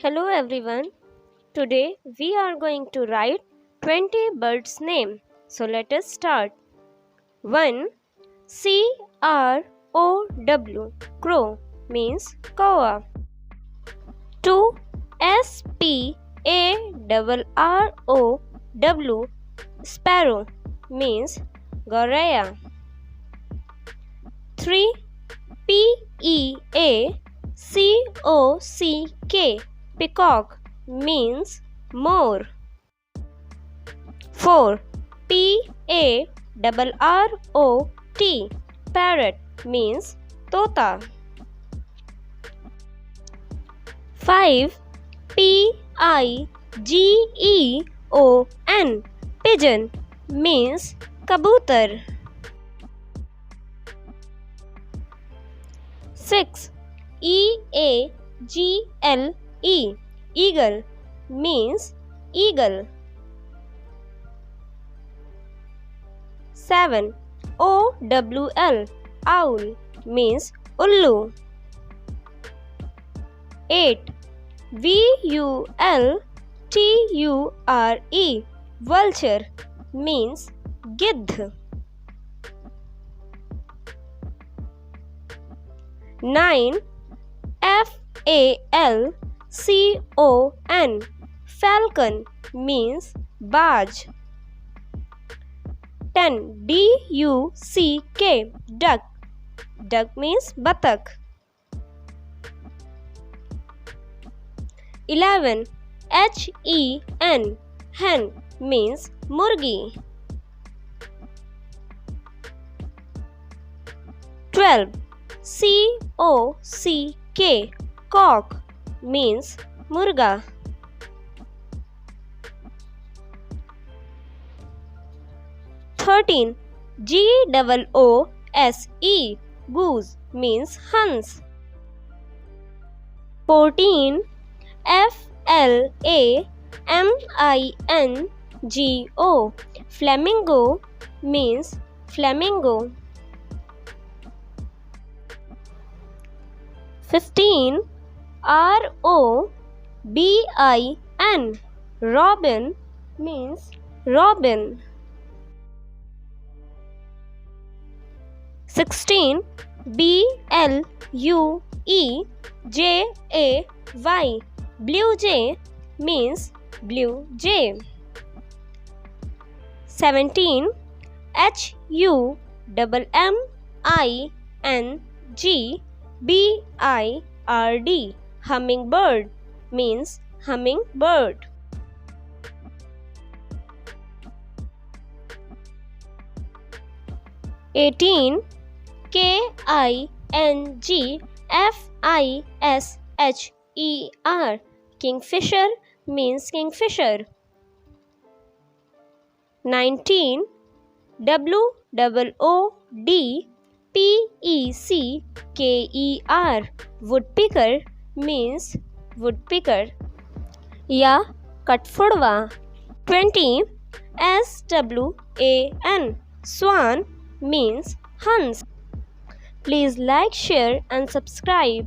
Hello everyone. Today we are going to write 20 birds' name. So let us start. 1. C-R-O-W crow means cow. 2. S-P-A-R-R-O-W sparrow means goraya. 3. P-E-A-C-O-C-K peacock means more. 4. P-A-R-R-O-T parrot means tota. 5. P-I-G-E-O-N pigeon means kabutar. 6. E-A-G-L-E eagle means eagle. 7. O-W-L owl means ullu. 8. V-U-L-T-U-R-E vulture means gidh. 9. F-A-L-C-O-N falcon means barge. 10. D-U-C-K duck means batak. 11. H-E-N hen means murgi. 12. C-O-C-K cock means murga. 13. G-O-O-S-E goose means hens. 14. F-L-A-M-I-N-G-O flamingo means flamingo. 15. R-O-B-I-N robin means robin. 16. B-L-U-E-J-A-Y blue jay means blue jay. 17. H-U-M-M-I-N-G-B-I-R-D hummingbird means hummingbird. 18. K-I-N-G-F-I-S-H-E-R kingfisher means kingfisher. 19. W-O-O-D-P-E-C-K-E-R woodpecker means woodpecker या कठफोड़वा. 20. S-W-A-N swan means hens. Please like, share and subscribe.